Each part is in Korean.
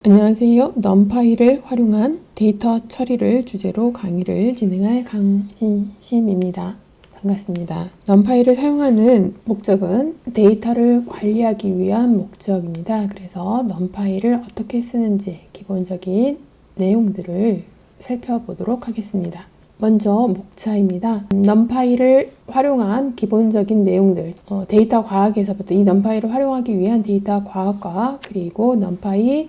안녕하세요. 넘파이를 활용한 데이터 처리를 주제로 강의를 진행할 강신심입니다. 반갑습니다. 넘파이를 사용하는 목적은 데이터를 관리하기 위한 목적입니다. 그래서 넘파이를 어떻게 쓰는지 기본적인 내용들을 살펴보도록 하겠습니다. 먼저 목차입니다. 넘파이를 활용한 기본적인 내용들, 데이터 과학에서부터 이 넘파이를 활용하기 위한 데이터 과학과 그리고 넘파이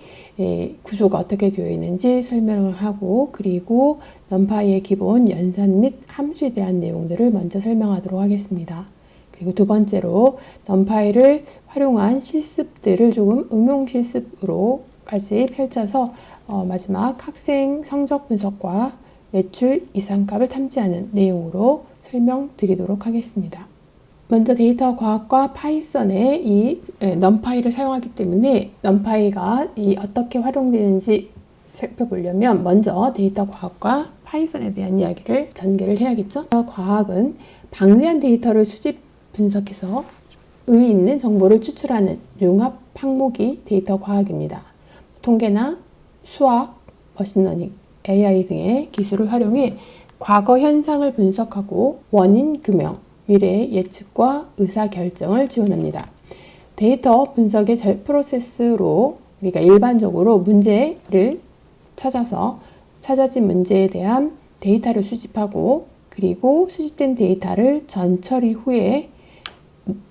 구조가 어떻게 되어 있는지 설명을 하고, 그리고 넘파이의 기본 연산 및 함수에 대한 내용들을 먼저 설명하도록 하겠습니다. 그리고 두 번째로 넘파이를 활용한 실습들을 조금 응용 실습으로까지 펼쳐서 마지막 학생 성적 분석과 매출 이상값을 탐지하는 내용으로 설명드리도록 하겠습니다. 먼저 데이터 과학과 파이썬의 이 넘파이를 사용하기 때문에 넘파이가 어떻게 활용되는지 살펴보려면 먼저 데이터 과학과 파이썬에 대한 이야기를 전개를 해야겠죠. 과학은 방대한 데이터를 수집 분석해서 의의 있는 정보를 추출하는 융합 항목이 데이터 과학입니다. 통계나 수학, 머신러닝, AI 등의 기술을 활용해 과거 현상을 분석하고 원인 규명, 미래 예측과 의사결정을 지원합니다. 데이터 분석의 프로세스로 우리가 일반적으로 문제를 찾아서 찾아진 문제에 대한 데이터를 수집하고, 그리고 수집된 데이터를 전처리 후에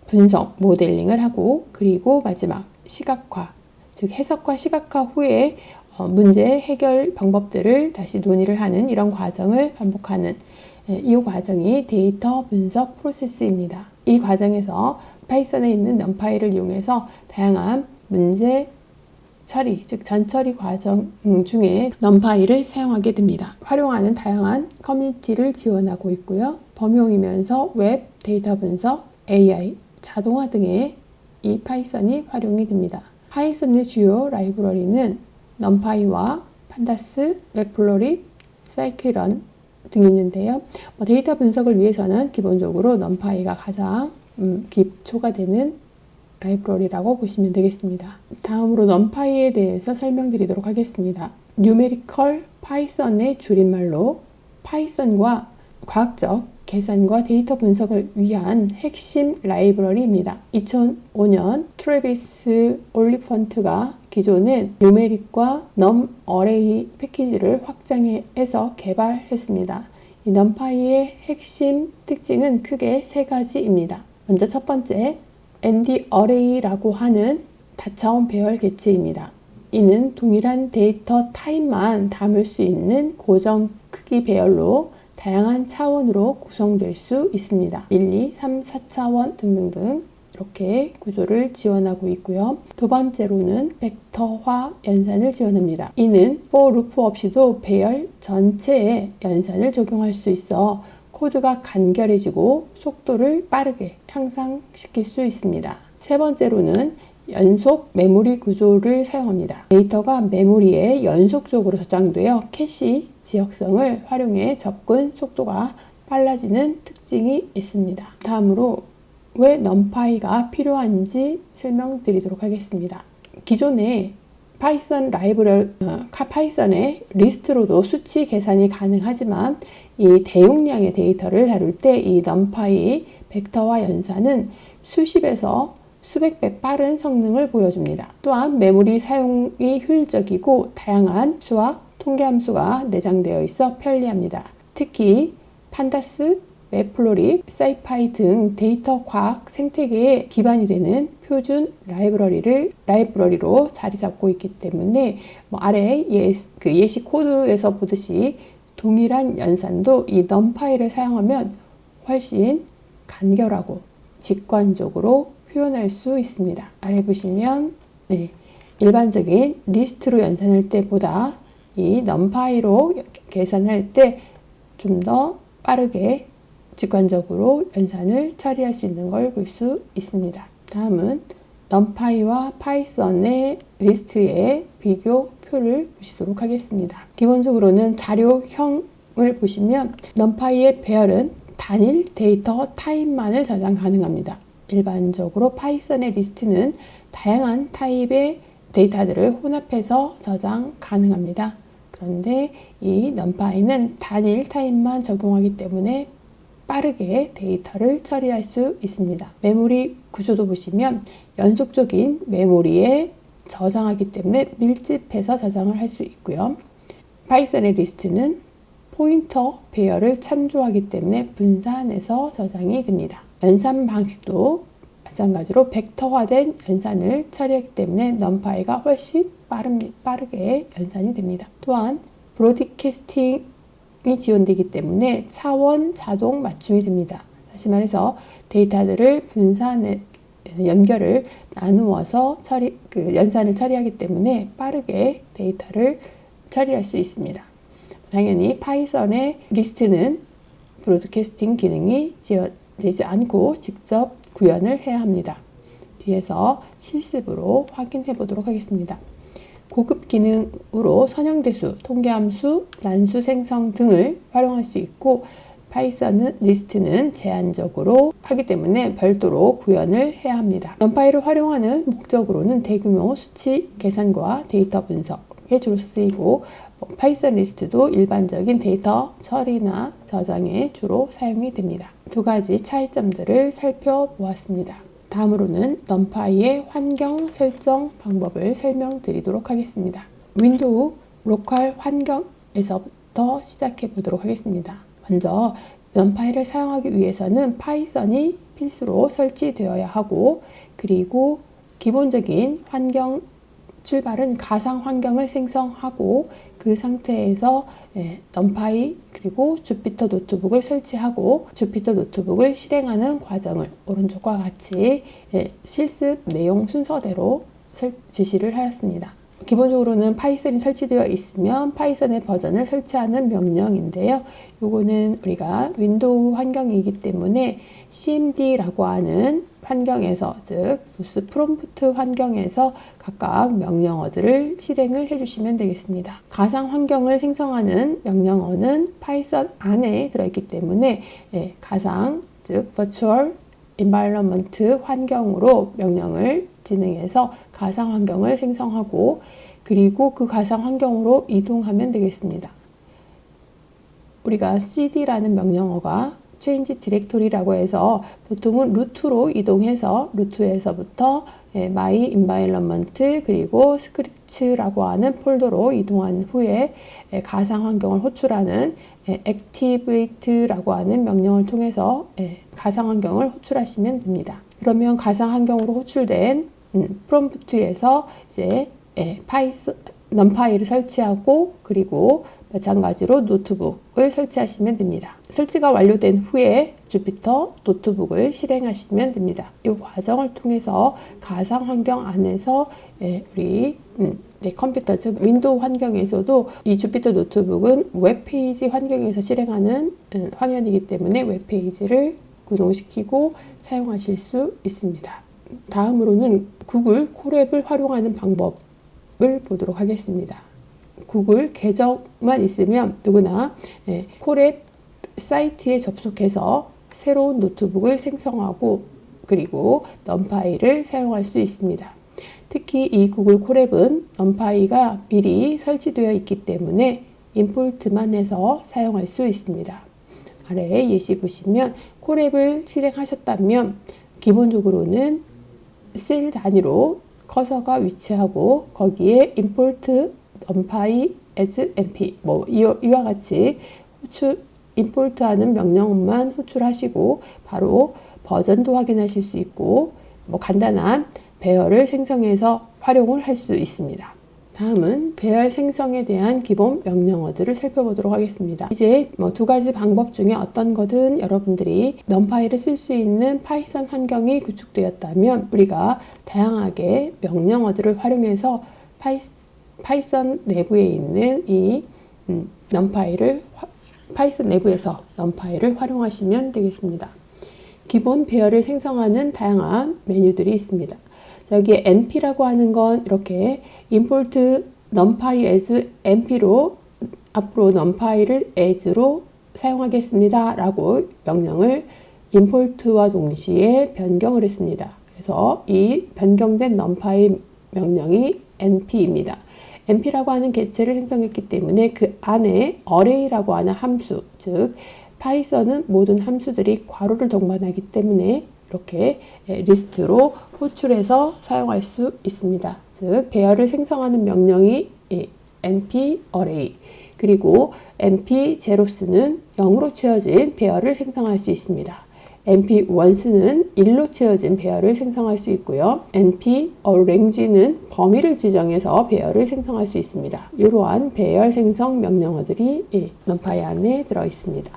분석, 모델링을 하고, 그리고 마지막 시각화, 즉 해석과 시각화 후에 문제 해결 방법들을 다시 논의를 하는 이런 과정을 반복하는 이 과정이 데이터 분석 프로세스입니다. 이 과정에서 파이썬에 있는 넘파이를 이용해서 다양한 문제 처리, 즉 전처리 과정 중에 넘파이를 사용하게 됩니다. 활용하는 다양한 커뮤니티를 지원하고 있고요. 범용이면서 웹, 데이터 분석, AI, 자동화 등의 이 파이썬이 활용이 됩니다. 파이썬의 주요 라이브러리는 넘파이와 판다스, 매플로립, 사이클런 등이 있는데요. 데이터 분석을 위해서는 기본적으로 넘파이가 가장 기초가 되는 라이브러리라고 보시면 되겠습니다. 다음으로 넘파이에 대해서 설명드리도록 하겠습니다. 뉴메리컬 파이썬의 줄임말로 파이썬과 과학적 계산과 데이터 분석을 위한 핵심 라이브러리입니다. 2005년 트래비스 올리펀트가 기존의 뉴메릭과 넘어레이 패키지를 확장해서 개발했습니다. 이 넘파이의 핵심 특징은 크게 세 가지입니다. 먼저 첫 번째, ND어레이라고 하는 다차원 배열 개체입니다. 이는 동일한 데이터 타입만 담을 수 있는 고정 크기 배열로 다양한 차원으로 구성될 수 있습니다. 1, 2, 3, 4차원 등등등 이렇게 구조를 지원하고 있고요. 두 번째로는 벡터화 연산을 지원합니다. 이는 for 루프 없이도 배열 전체에 연산을 적용할 수 있어 코드가 간결해지고 속도를 빠르게 향상시킬 수 있습니다. 세 번째로는 연속 메모리 구조를 사용합니다. 데이터가 메모리에 연속적으로 저장되어 캐시 지역성을 활용해 접근 속도가 빨라지는 특징이 있습니다. 다음으로 왜 넘파이가 필요한지 설명드리도록 하겠습니다. 기존의 파이썬 파이썬의 리스트로도 수치 계산이 가능하지만 이 대용량의 데이터를 다룰 때 이 넘파이 벡터화 연산은 수십에서 수백 배 빠른 성능을 보여줍니다. 또한 메모리 사용이 효율적이고 다양한 수학, 통계 함수가 내장되어 있어 편리합니다. 특히 판다스, 매플로립, 사이파이 등 데이터 과학 생태계에 기반이 되는 표준 라이브러리로 자리 잡고 있기 때문에 아래 예시 코드에서 보듯이 동일한 연산도 이 넘파이를 사용하면 훨씬 간결하고 직관적으로 표현할 수 있습니다. 아래 보시면 일반적인 리스트로 연산할 때보다 이 넘파이로 계산할 때 좀 더 빠르게 직관적으로 연산을 처리할 수 있는 걸 볼 수 있습니다. 다음은 넘파이와 파이썬의 리스트의 비교표를 보시도록 하겠습니다. 기본적으로는 자료형을 보시면 넘파이의 배열은 단일 데이터 타입만을 저장 가능합니다. 일반적으로 파이썬의 리스트는 다양한 타입의 데이터들을 혼합해서 저장 가능합니다. 그런데 이 numpy는 단일 타입만 적용하기 때문에 빠르게 데이터를 처리할 수 있습니다. 메모리 구조도 보시면 연속적인 메모리에 저장하기 때문에 밀집해서 저장을 할 수 있고요. 파이썬의 리스트는 포인터 배열을 참조하기 때문에 분산해서 저장이 됩니다. 연산 방식도 마찬가지로 벡터화된 연산을 처리하기 때문에 numpy가 훨씬 빠르게 연산이 됩니다. 또한 브로드캐스팅이 지원되기 때문에 차원 자동 맞춤이 됩니다. 다시 말해서 데이터들을 연결을 나누어서 연산을 처리하기 때문에 빠르게 데이터를 처리할 수 있습니다. 당연히 파이썬의 리스트는 브로드캐스팅 기능이 지원되지 않고 직접 구현을 해야 합니다. 뒤에서 실습으로 확인해 보도록 하겠습니다. 고급 기능으로 선형대수, 통계함수, 난수 생성 등을 활용할 수 있고 파이썬 리스트는 제한적으로 하기 때문에 별도로 구현을 해야 합니다. numpy를 활용하는 목적으로는 대규모 수치 계산과 데이터 분석에 주로 쓰이고 파이썬 리스트도 일반적인 데이터 처리나 저장에 주로 사용이 됩니다. 두 가지 차이점들을 살펴보았습니다. 다음으로는 numpy의 환경 설정 방법을 설명드리도록 하겠습니다. 윈도우 로컬 환경에서부터 시작해 보도록 하겠습니다. 먼저 numpy를 사용하기 위해서는 파이썬이 필수로 설치되어야 하고 그리고 기본적인 환경 출발은 가상 환경을 생성하고 그 상태에서 numpy 그리고 주피터 노트북을 설치하고 주피터 노트북을 실행하는 과정을 오른쪽과 같이 실습 내용 순서대로 지시를 하였습니다. 기본적으로는 파이썬이 설치되어 있으면 파이썬의 버전을 설치하는 명령인데요. 요거는 우리가 윈도우 환경이기 때문에 cmd라고 하는 환경에서 즉 보스 프롬프트 환경에서 각각 명령어들을 실행을 해주시면 되겠습니다. 가상 환경을 생성하는 명령어는 파이썬 안에 들어있기 때문에 가상 즉 virtual environment 환경으로 명령을 진행해서 가상 환경을 생성하고 그리고 그 가상 환경으로 이동하면 되겠습니다. 우리가 cd라는 명령어가 change directory라고 해서 보통은 루트로 이동해서 루트에서부터 my environment 그리고 scripts라고 하는 폴더로 이동한 후에 가상 환경을 호출하는 activate라고 하는 명령을 통해서 가상 환경을 호출하시면 됩니다. 그러면 가상 환경으로 호출된 프롬프트에서 이제 numpy를 설치하고 그리고 마찬가지로 노트북을 설치하시면 됩니다. 설치가 완료된 후에 주피터 노트북을 실행하시면 됩니다. 이 과정을 통해서 가상 환경 안에서 우리 컴퓨터 즉 윈도우 환경에서도 이 주피터 노트북은 웹페이지 환경에서 실행하는 화면이기 때문에 웹페이지를 구동시키고 사용하실 수 있습니다. 다음으로는 구글 콜앱을 활용하는 방법을 보도록 하겠습니다. 구글 계정만 있으면 누구나 콜앱 사이트에 접속해서 새로운 노트북을 생성하고 그리고 numpy를 사용할 수 있습니다. 특히 이 구글 콜앱은 numpy가 미리 설치되어 있기 때문에 임포트만 해서 사용할 수 있습니다. 아래 예시 보시면 콜앱을 실행하셨다면 기본적으로는 셀 단위로 커서가 위치하고 거기에 import numpy as np 이와 같이 임포트하는 명령만 호출하시고 바로 버전도 확인하실 수 있고 간단한 배열을 생성해서 활용을 할 수 있습니다. 다음은 배열 생성에 대한 기본 명령어들을 살펴보도록 하겠습니다. 이제 두 가지 방법 중에 어떤 거든 여러분들이 numpy를 쓸 수 있는 파이썬 환경이 구축되었다면 우리가 다양하게 명령어들을 활용해서 파이썬 내부에 있는 이 파이썬 내부에서 numpy를 활용하시면 되겠습니다. 기본 배열을 생성하는 다양한 메뉴들이 있습니다. 여기에 np라고 하는 건 이렇게 import numpy as np로 앞으로 numpy를 as로 사용하겠습니다 라고 명령을 import와 동시에 변경을 했습니다. 그래서 이 변경된 numpy 명령이 NP입니다. NP라고 하는 객체를 생성했기 때문에 그 안에 array라고 하는 함수, 즉 파이썬은 모든 함수들이 괄호를 동반하기 때문에 이렇게 리스트로 호출해서 사용할 수 있습니다. 즉 배열을 생성하는 명령이 np array, 그리고 np zero스는 0으로 채워진 배열을 생성할 수 있습니다. np ones는 1로 채워진 배열을 생성할 수 있고요. np arrange는 범위를 지정해서 배열을 생성할 수 있습니다. 이러한 배열 생성 명령어들이 numpy 안에 들어 있습니다.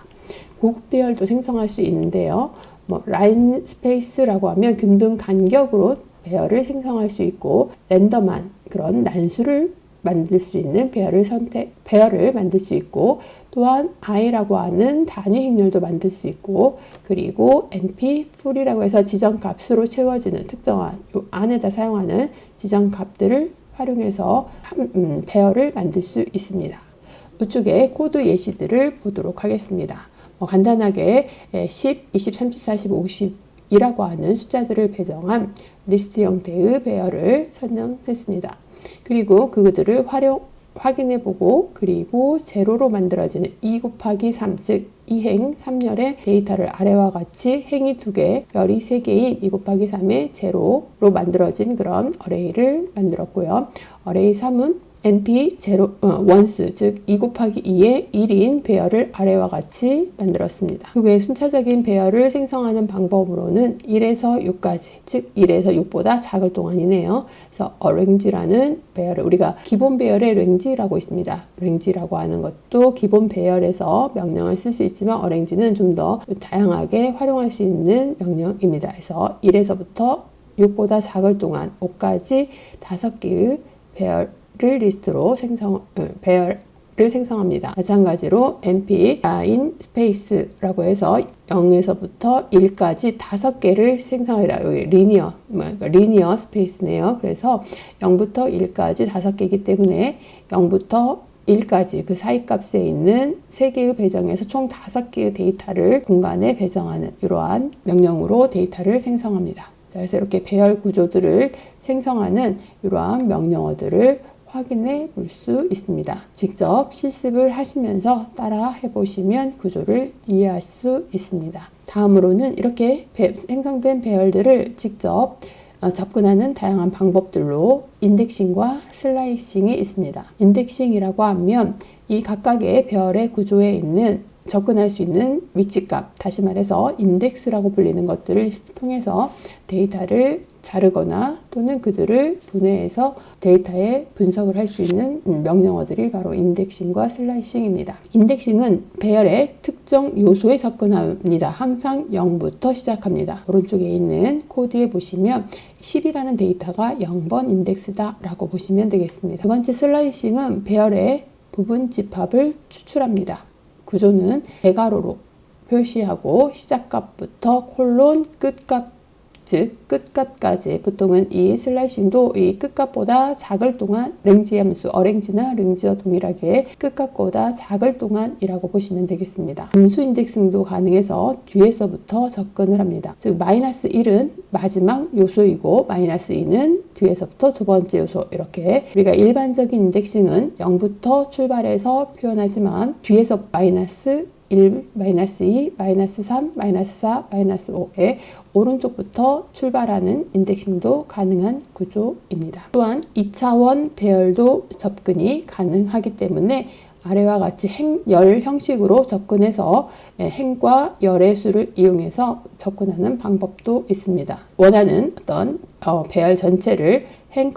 고급 배열도 생성할 수 있는데요. 라인 스페이스라고 하면 균등 간격으로 배열을 생성할 수 있고, 랜덤한 그런 난수를 만들 수 있는 배열을 만들 수 있고, 또한 i라고 하는 단위 행렬도 만들 수 있고, 그리고 np full이라고 해서 지정 값으로 채워지는 특정한 요 안에다 사용하는 지정 값들을 활용해서 배열을 만들 수 있습니다. 우측에 코드 예시들을 보도록 하겠습니다. 간단하게 10, 20, 30, 40, 50이라고 하는 숫자들을 배정한 리스트 형태의 배열을 선정했습니다. 그리고 그들을 확인해 보고, 그리고 제로로 만들어지는 2 곱하기 3, 즉 2행 3열의 데이터를 아래와 같이 행이 2개, 열이 3개인 2 곱하기 3의 제로로 만들어진 그런 어레이를 만들었고요. 어레이 3은 np once, 즉 2 곱하기 2의 1인 배열을 아래와 같이 만들었습니다. 그 외 순차적인 배열을 생성하는 방법으로는 1에서 6까지, 즉 1에서 6보다 작을 동안이네요. 그래서 arrange라는 배열을 우리가 기본 배열의 range라고 있습니다. range라고 하는 것도 기본 배열에서 명령을 쓸 수 있지만 arrange는 좀 더 다양하게 활용할 수 있는 명령입니다. 그래서 1에서부터 6보다 작을 동안 5까지 5개의 리스트로 배열을 생성합니다. 마찬가지로 np line space라고 해서 0에서부터 1까지 5개를 생성해라. 여기 리니어 스페이스네요. 그래서 0부터 1까지 5개이기 때문에 0부터 1까지 그 사이 값에 있는 3개의 배정에서 총 5개의 데이터를 공간에 배정하는 이러한 명령으로 데이터를 생성합니다. 자, 그래서 이렇게 배열 구조들을 생성하는 이러한 명령어들을 확인해 볼 수 있습니다. 직접 실습을 하시면서 따라 해보시면 구조를 이해할 수 있습니다. 다음으로는 이렇게 생성된 배열들을 직접 접근하는 다양한 방법들로 인덱싱과 슬라이싱이 있습니다. 인덱싱이라고 하면 이 각각의 배열의 구조에 있는 접근할 수 있는 위치값, 다시 말해서 인덱스라고 불리는 것들을 통해서 데이터를 자르거나 또는 그들을 분해해서 데이터에 분석을 할 수 있는 명령어들이 바로 인덱싱과 슬라이싱입니다. 인덱싱은 배열의 특정 요소에 접근합니다. 항상 0부터 시작합니다. 오른쪽에 있는 코드에 보시면 10이라는 데이터가 0번 인덱스다 라고 보시면 되겠습니다. 두 번째 슬라이싱은 배열의 부분 집합을 추출합니다. 구조는 대괄호로 표시하고 시작값부터 콜론 끝값, 즉 끝값까지, 보통은 이 슬라이싱도 이 끝값보다 작을 동안 랭지 함수 어랭지나 랭지와 동일하게 끝값보다 작을 동안이라고 보시면 되겠습니다. 분수 인덱싱도 가능해서 뒤에서부터 접근을 합니다. 즉 마이너스 1은 마지막 요소이고 마이너스 2는 뒤에서부터 두 번째 요소, 이렇게 우리가 일반적인 인덱싱은 0부터 출발해서 표현하지만 뒤에서 마이너스 1, 마이너스 2, 마이너스 3, 마이너스 4, 마이너스 5의 오른쪽부터 출발하는 인덱싱도 가능한 구조입니다. 또한 2차원 배열도 접근이 가능하기 때문에 아래와 같이 행, 열 형식으로 접근해서 행과 열의 수를 이용해서 접근하는 방법도 있습니다. 원하는 어떤 배열 전체를 행,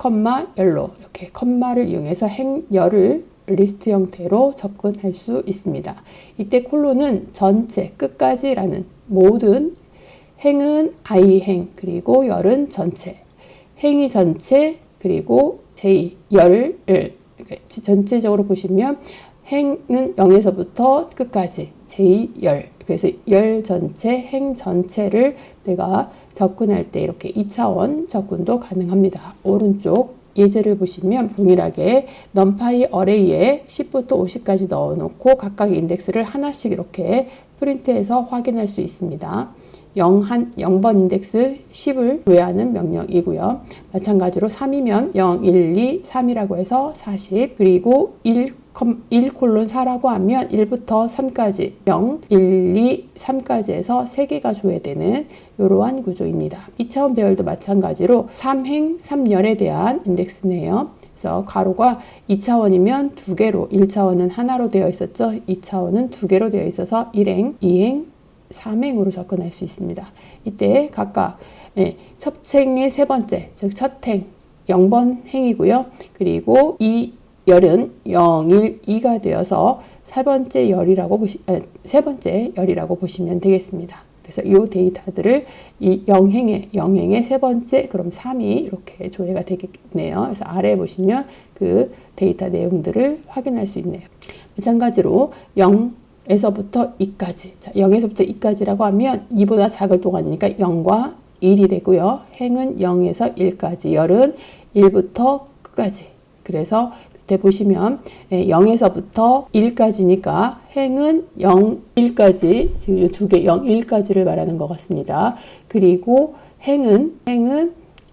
열로 이렇게 컴마를 이용해서 행, 열을 리스트 형태로 접근할 수 있습니다. 이때 콜론은 전체, 끝까지라는 모든 행은 i행, 그리고 열은 전체, 행이 전체, 그리고 j, 열을 전체적으로 보시면 행은 0에서부터 끝까지, j, 열, 그래서 열 전체, 행 전체를 내가 접근할 때 이렇게 2차원 접근도 가능합니다. 오른쪽 예제를 보시면 동일하게 numpy array에 10부터 50까지 넣어놓고 각각 인덱스를 하나씩 이렇게 프린트해서 확인할 수 있습니다. 0번 인덱스 10을 조회하는 명령이고요. 마찬가지로 3이면 0, 1, 2, 3이라고 해서 40, 그리고 1:4라고 하면 1부터 3까지 0, 1, 2, 3까지 해서 3개가 조회되는 이러한 구조입니다. 2차원 배열도 마찬가지로 3행, 3열에 대한 인덱스네요. 그래서 가로가 2차원이면 2개로, 1차원은 하나로 되어 있었죠. 2차원은 2개로 되어 있어서 1행, 2행, 3행으로 접근할 수 있습니다. 이때 각각 첫 행의 세 번째, 즉 첫 행 0번 행이고요. 그리고 이 열은 0, 1, 2가 되어서 세 번째 열이라고 보시면 되겠습니다. 그래서 이 데이터들을 이 0행의 세 번째, 그럼 3이 이렇게 조회가 되겠네요. 그래서 아래에 보시면 그 데이터 내용들을 확인할 수 있네요. 마찬가지로 0에서부터 2까지. 자, 0에서부터 2까지라고 하면 2보다 작을 동안이니까 0과 1이 되고요. 행은 0에서 1까지, 열은 1부터 끝까지. 그래서 밑에 보시면 0에서부터 1까지니까 행은 0, 1까지, 지금 두 개 0, 1까지를 말하는 것 같습니다. 그리고 행은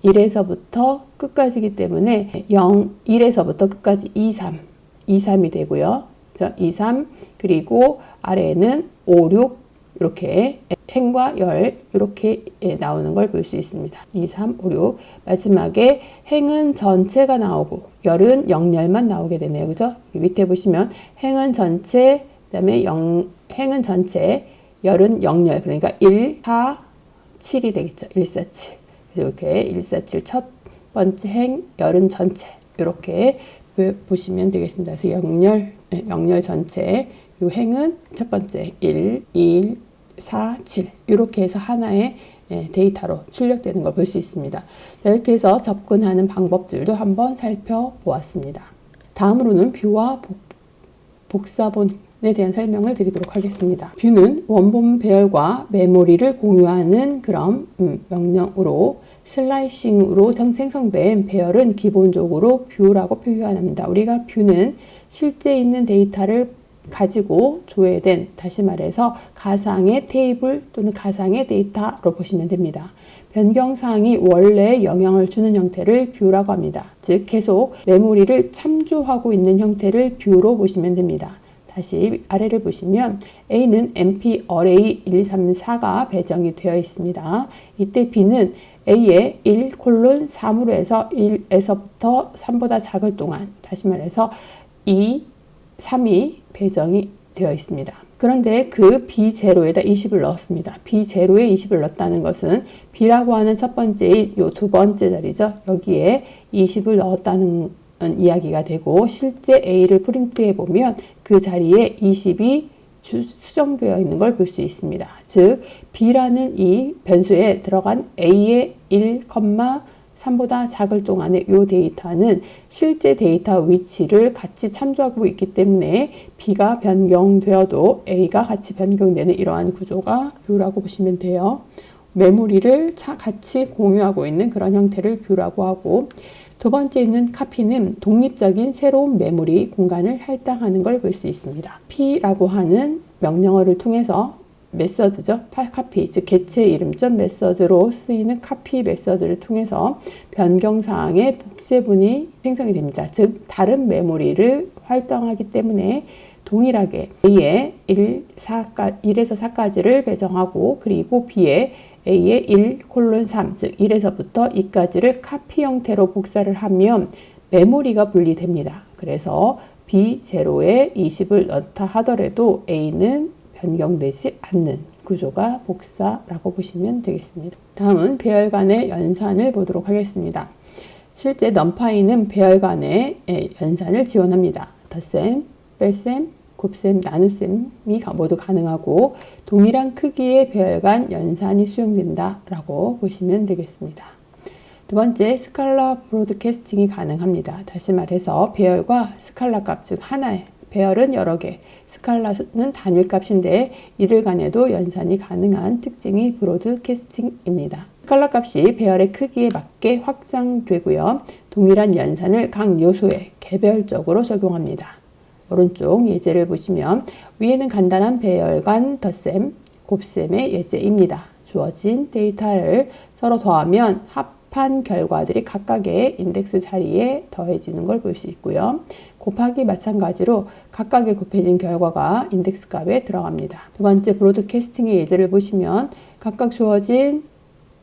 1에서부터 끝까지이기 때문에 0, 1에서부터 끝까지 2, 3이 되고요. 2, 3, 그리고 아래에는 5, 6 이렇게 행과 열 이렇게 나오는 걸 볼 수 있습니다. 2, 3, 5, 6. 마지막에 행은 전체가 나오고 열은 0열만 나오게 되네요. 그죠? 밑에 보시면 행은 전체, 그다음에 행은 전체, 열은 0열. 그러니까 1, 4, 7이 되겠죠. 1, 4, 7. 이렇게 1, 4, 7 첫 번째 행, 열은 전체. 이렇게 보시면 되겠습니다. 그래서 0열 전체. 이 행은 첫 번째 1, 4, 7 이렇게 해서 하나의 데이터로 출력되는 걸 볼 수 있습니다. 자, 이렇게 해서 접근하는 방법들도 한번 살펴보았습니다. 다음으로는 뷰와 복사본에 대한 설명을 드리도록 하겠습니다. 뷰는 원본 배열과 메모리를 공유하는 그런 명령으로 슬라이싱으로 생성된 배열은 기본적으로 뷰라고 표현합니다. 우리가 뷰는 실제 있는 데이터를 가지고 조회된, 다시 말해서 가상의 테이블 또는 가상의 데이터로 보시면 됩니다. 변경사항이 원래 영향을 주는 형태를 뷰라고 합니다. 즉 계속 메모리를 참조하고 있는 형태를 뷰로 보시면 됩니다. 다시 아래를 보시면 A는 MP array 1, 2, 3, 4가 배정이 되어 있습니다. 이때 B는 A의 1:3으로 해서 1에서부터 3보다 작을 동안, 다시 말해서 2, 3이 배정이 되어 있습니다. 그런데 그 B0에다 20을 넣었습니다. B0에 20을 넣었다는 것은 B라고 하는 첫 번째인 요 두 번째 자리죠. 여기에 20을 넣었다는 이야기가 되고, 실제 A를 프린트해 보면 그 자리에 20이 수정되어 있는 걸 볼 수 있습니다. 즉 B라는 이 변수에 들어간 A의 1,3보다 작을 동안의 이 데이터는 실제 데이터 위치를 같이 참조하고 있기 때문에 B가 변경되어도 A가 같이 변경되는 이러한 구조가 뷰라고 보시면 돼요. 메모리를 같이 공유하고 있는 그런 형태를 뷰라고 하고, 두 번째 있는 카피는 독립적인 새로운 메모리 공간을 할당하는 걸 볼 수 있습니다. P라고 하는 명령어를 통해서 메서드죠. 카피, 즉 개체 이름점 메서드로 쓰이는 카피 메서드를 통해서 변경사항의 복제분이 생성이 됩니다. 즉 다른 메모리를 활동하기 때문에 동일하게 A의 1에서 4까지를 배정하고, 그리고 B의 A의 1:3, 즉 1에서부터 2까지를 카피 형태로 복사를 하면 메모리가 분리됩니다. 그래서 B0에 20을 넣다 하더라도 A는 변경되지 않는 구조가 복사라고 보시면 되겠습니다. 다음은 배열 간의 연산을 보도록 하겠습니다. 실제 넘파이는 배열 간의 연산을 지원합니다. 덧셈, 뺄셈, 곱셈, 나눗셈이 모두 가능하고 동일한 크기의 배열 간 연산이 수용된다라고 보시면 되겠습니다. 두 번째, 스칼라 브로드캐스팅이 가능합니다. 다시 말해서 배열과 스칼라 값, 즉 하나의 배열은 여러 개, 스칼라는 단일 값인데 이들 간에도 연산이 가능한 특징이 브로드캐스팅입니다. 스칼라 값이 배열의 크기에 맞게 확장되고요. 동일한 연산을 각 요소에 개별적으로 적용합니다. 오른쪽 예제를 보시면 위에는 간단한 배열 간 덧셈, 곱셈의 예제입니다. 주어진 데이터를 서로 더하면 합한 결과들이 각각의 인덱스 자리에 더해지는 걸 볼 수 있고요. 곱하기 마찬가지로 각각의 곱해진 결과가 인덱스 값에 들어갑니다. 두 번째 브로드캐스팅의 예제를 보시면 각각 주어진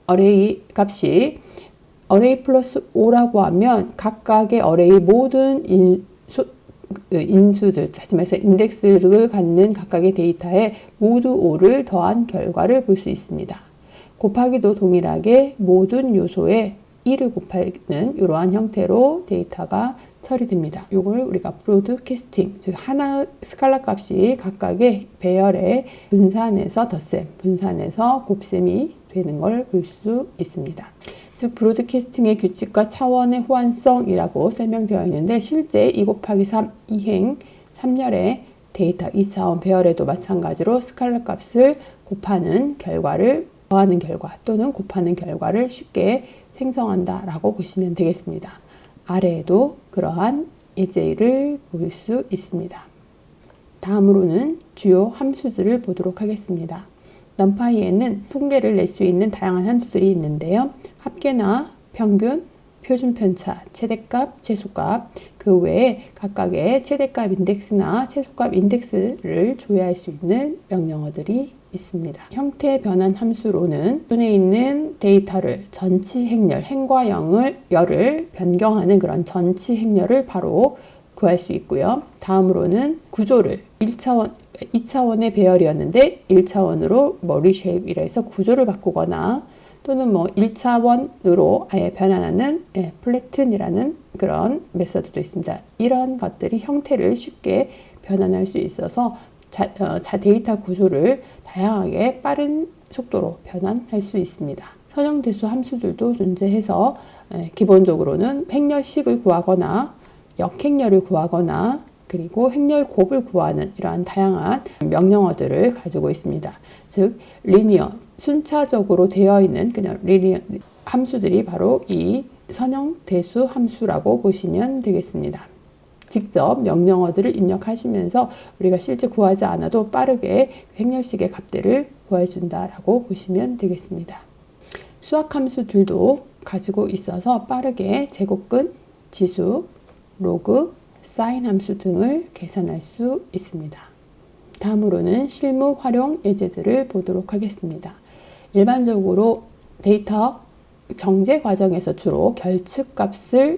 어레이 값이 어레이 플러스 5라고 하면 각각의 어레이 모든 인수들, 다시 말해서 인덱스를 갖는 각각의 데이터에 모두 5를 더한 결과를 볼 수 있습니다. 곱하기도 동일하게 모든 요소에 2를 곱하는 이러한 형태로 데이터가 처리됩니다. 이걸 우리가 브로드캐스팅, 즉 하나 스칼라 값이 각각의 배열에 분산해서 덧셈, 분산해서 곱셈이 되는 걸 볼 수 있습니다. 즉 브로드캐스팅의 규칙과 차원의 호환성이라고 설명되어 있는데 실제 2 곱하기 3 이행 3열의 데이터 2차원 배열에도 마찬가지로 스칼라 값을 곱하는 결과를 더하는 결과 또는 곱하는 결과를 쉽게 생성한다라고 보시면 되겠습니다. 아래에도 그러한 예제를 볼 수 있습니다. 다음으로는 주요 함수들을 보도록 하겠습니다. numpy에는 통계를 낼 수 있는 다양한 함수들이 있는데요. 합계나 평균, 표준 편차, 최대값, 최소값, 그 외에 각각의 최대값 인덱스나 최소값 인덱스를 조회할 수 있는 명령어들이 있습니다. 형태 변환 함수로는 손에 있는 데이터를 전치 행렬, 행과 열을 변경하는 그런 전치 행렬을 바로 구할 수 있고요. 다음으로는 구조를 2차원의 배열이었는데 1차원으로 리쉐입이라 해서 구조를 바꾸거나 또는 1차원으로 아예 변환하는 플래튼이라는 그런 메서드도 있습니다. 이런 것들이 형태를 쉽게 변환할 수 있어서 데이터 구조를 다양하게 빠른 속도로 변환할 수 있습니다. 선형대수 함수들도 존재해서 기본적으로는 행렬식을 구하거나 역행렬을 구하거나 그리고 행렬 곱을 구하는 이러한 다양한 명령어들을 가지고 있습니다. 즉 리니어, 순차적으로 되어 있는 그냥 리니어 함수들이 바로 이 선형대수 함수라고 보시면 되겠습니다. 직접 명령어들을 입력하시면서 우리가 실제 구하지 않아도 빠르게 행렬식의 값들을 구해준다라고 보시면 되겠습니다. 수학 함수들도 가지고 있어서 빠르게 제곱근, 지수, 로그, 사인 함수 등을 계산할 수 있습니다. 다음으로는 실무 활용 예제들을 보도록 하겠습니다. 일반적으로 데이터 정제 과정에서 주로 결측값들이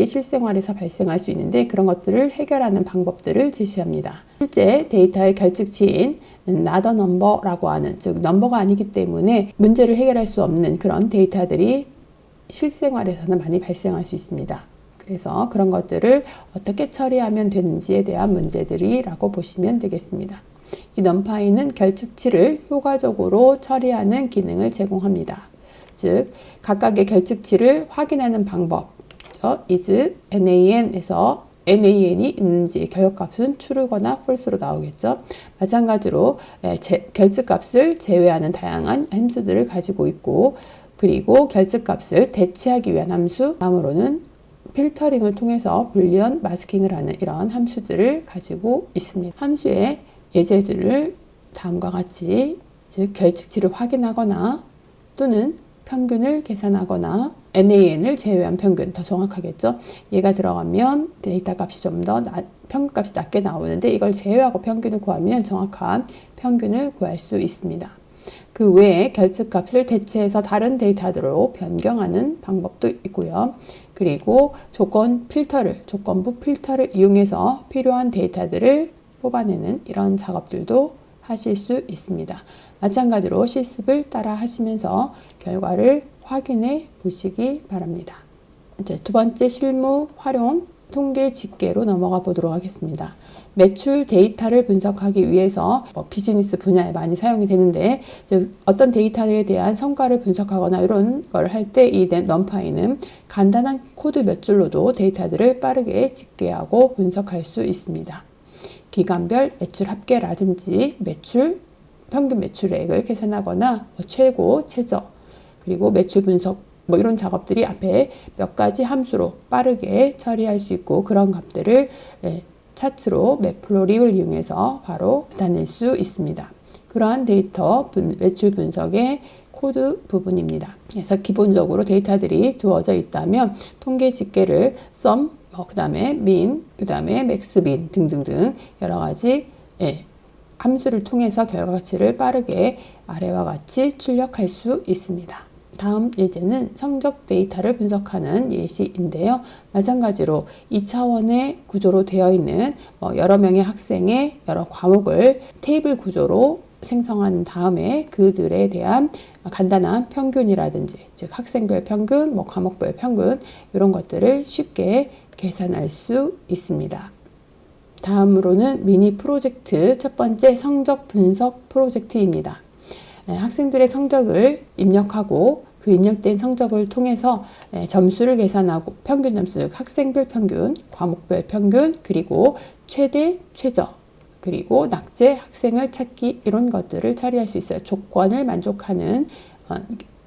실생활에서 발생할 수 있는데 그런 것들을 해결하는 방법들을 제시합니다. 실제 데이터의 결측치인 not a number라고 하는, 즉 넘버가 아니기 때문에 문제를 해결할 수 없는 그런 데이터들이 실생활에서는 많이 발생할 수 있습니다. 그래서 그런 것들을 어떻게 처리하면 되는지에 대한 문제들이라고 보시면 되겠습니다. 이 numpy는 결측치를 효과적으로 처리하는 기능을 제공합니다. 즉 각각의 결측치를 확인하는 방법, is nan에서 nan이 있는지 결과값은 true거나 false로 나오겠죠. 마찬가지로 결측값을 제외하는 다양한 함수들을 가지고 있고 그리고 결측값을 대체하기 위한 함수, 다음으로는 필터링을 통해서 불리언 마스킹을 하는 이런 함수들을 가지고 있습니다. 함수의 예제들을 다음과 같이 즉 결측치를 확인하거나 또는 평균을 계산하거나 nan을 제외한 평균, 더 정확하겠죠. 얘가 들어가면 데이터 값이 좀 더 평균 값이 낮게 나오는데 이걸 제외하고 평균을 구하면 정확한 평균을 구할 수 있습니다. 그 외에 결측값을 대체해서 다른 데이터들로 변경하는 방법도 있고요. 그리고 조건부 필터를 이용해서 필요한 데이터들을 뽑아내는 이런 작업들도 하실 수 있습니다. 마찬가지로 실습을 따라 하시면서 결과를 확인해 보시기 바랍니다. 이제 두 번째 실무 활용 통계 집계로 넘어가 보도록 하겠습니다. 매출 데이터를 분석하기 위해서 비즈니스 분야에 많이 사용이 되는데 즉 어떤 데이터에 대한 성과를 분석하거나 이런 걸 할 때 이 numpy는 간단한 코드 몇 줄로도 데이터들을 빠르게 집계하고 분석할 수 있습니다. 기간별 매출 합계라든지 평균 매출액을 계산하거나 최고, 최저, 그리고 매출 분석 이런 작업들이 앞에 몇 가지 함수로 빠르게 처리할 수 있고 그런 값들을 차트로 매플로립을 이용해서 바로 나타낼 수 있습니다. 그러한 데이터 매출 분석의 코드 부분입니다. 그래서 기본적으로 데이터들이 주어져 있다면 통계 집계를 sum, 그 다음에 min, 그 다음에 max, min 등등등 여러 가지 함수를 통해서 결과치를 빠르게 아래와 같이 출력할 수 있습니다. 다음 예제는 성적 데이터를 분석하는 예시인데요. 마찬가지로 2차원의 구조로 되어 있는 여러 명의 학생의 여러 과목을 테이블 구조로 생성한 다음에 그들에 대한 간단한 평균이라든지 즉 학생별 평균, 과목별 평균 이런 것들을 쉽게 계산할 수 있습니다. 다음으로는 미니 프로젝트 첫 번째 성적 분석 프로젝트입니다. 학생들의 성적을 입력하고 그 입력된 성적을 통해서 점수를 계산하고 평균 점수, 학생별 평균, 과목별 평균, 그리고 최대, 최저, 그리고 낙제 학생을 찾기 이런 것들을 처리할 수 있어요. 조건을 만족하는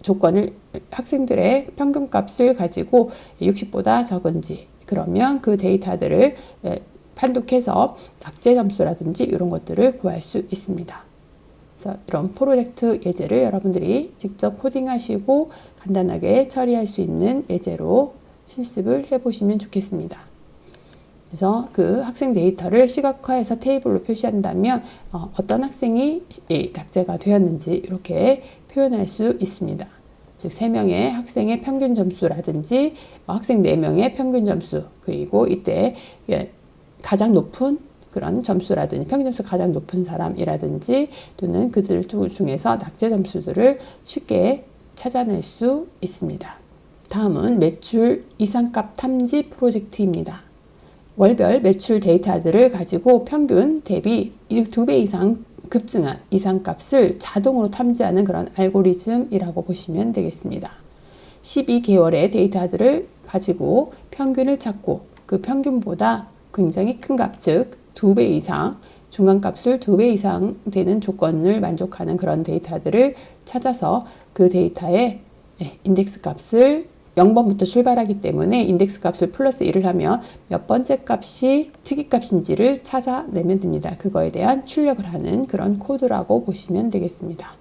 조건을 학생들의 평균값을 가지고 60보다 적은지 그러면 그 데이터들을 판독해서 낙제 점수라든지 이런 것들을 구할 수 있습니다. 그래서 이런 프로젝트 예제를 여러분들이 직접 코딩하시고 간단하게 처리할 수 있는 예제로 실습을 해보시면 좋겠습니다. 그래서 그 학생 데이터를 시각화해서 테이블로 표시한다면 어떤 학생이 낙제가 되었는지 이렇게 표현할 수 있습니다. 즉 3명의 학생의 평균 점수라든지 학생 4명의 평균 점수 그리고 이때 가장 높은 그런 점수라든지 평균 점수 가장 높은 사람이라든지 또는 그들 중에서 낙제 점수들을 쉽게 찾아낼 수 있습니다. 다음은 매출 이상값 탐지 프로젝트입니다. 월별 매출 데이터들을 가지고 평균 대비 2배 이상 급증한 이상값을 자동으로 탐지하는 그런 알고리즘이라고 보시면 되겠습니다. 12개월의 데이터들을 가지고 평균을 찾고 그 평균보다 굉장히 큰 값, 즉 2배 이상, 중간값을 2배 이상 되는 조건을 만족하는 그런 데이터들을 찾아서 그 데이터의 인덱스 값을 0번부터 출발하기 때문에 인덱스 값을 플러스 1을 하면 몇 번째 값이 특이값인지를 찾아내면 됩니다. 그거에 대한 출력을 하는 그런 코드라고 보시면 되겠습니다.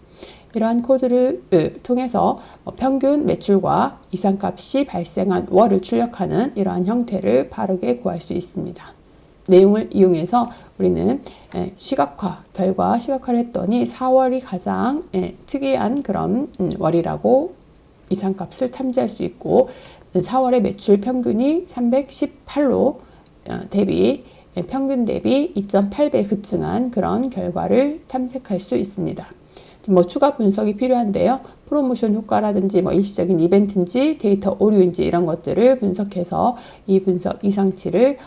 이러한 코드를 통해서 평균 매출과 이상값이 발생한 월을 출력하는 이러한 형태를 빠르게 구할 수 있습니다. 내용을 이용해서 우리는 시각화, 결과 시각화를 했더니 4월이 가장 특이한 그런 월이라고 이상값을 탐지할 수 있고 4월의 매출 평균이 318로 평균 대비 2.8배 급증한 그런 결과를 탐색할 수 있습니다. 추가 분석이 필요한데요. 프로모션 효과라든지 일시적인 이벤트인지 데이터 오류인지 이런 것들을 분석해서 이 분석 이상치를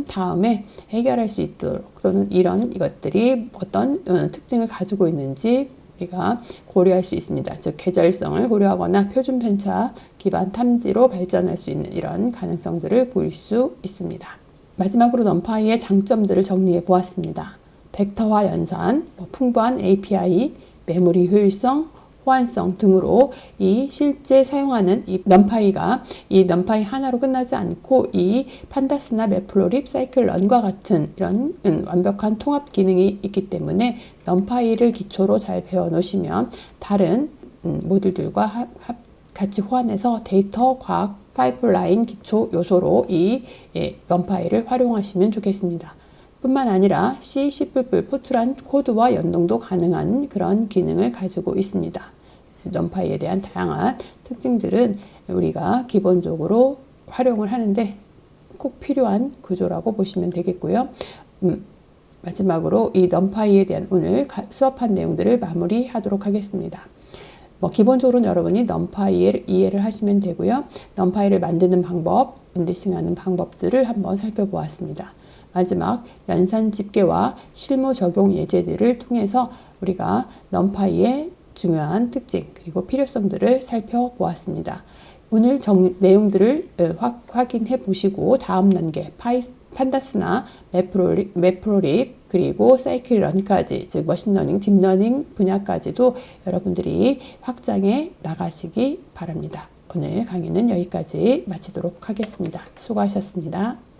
다음에 해결할 수 있도록 또는 이것들이 어떤 특징을 가지고 있는지 우리가 고려할 수 있습니다. 즉 계절성을 고려하거나 표준 편차 기반 탐지로 발전할 수 있는 이런 가능성들을 보일 수 있습니다. 마지막으로 넘파이의 장점들을 정리해 보았습니다. 벡터화 연산, 풍부한 API, 메모리 효율성, 호환성 등으로 이 실제 사용하는 이 넘파이가 이 넘파이 하나로 끝나지 않고 이 판다스나 매플로립, 사이클런과 같은 이런 완벽한 통합 기능이 있기 때문에 넘파이를 기초로 잘 배워 놓으시면 다른 모듈들과 같이 호환해서 데이터 과학 파이프라인 기초 요소로 이 넘파이를 활용하시면 좋겠습니다. 뿐만 아니라 C, C++, 포트란 코드와 연동도 가능한 그런 기능을 가지고 있습니다. 넘파이에 대한 다양한 특징들은 우리가 기본적으로 활용을 하는데 꼭 필요한 구조라고 보시면 되겠고요. 마지막으로 이 넘파이에 대한 오늘 수업한 내용들을 마무리하도록 하겠습니다. 기본적으로는 여러분이 넘파이를 이해를 하시면 되고요. 넘파이를 만드는 방법, 인덱싱하는 방법들을 한번 살펴보았습니다. 마지막 연산 집계와 실무 적용 예제들을 통해서 우리가 넘파이의 중요한 특징 그리고 필요성들을 살펴보았습니다. 오늘 내용들을 확인해 보시고 다음 단계 판다스나 매프로립 그리고 사이클런까지 즉 머신러닝, 딥러닝 분야까지도 여러분들이 확장해 나가시기 바랍니다. 오늘 강의는 여기까지 마치도록 하겠습니다. 수고하셨습니다.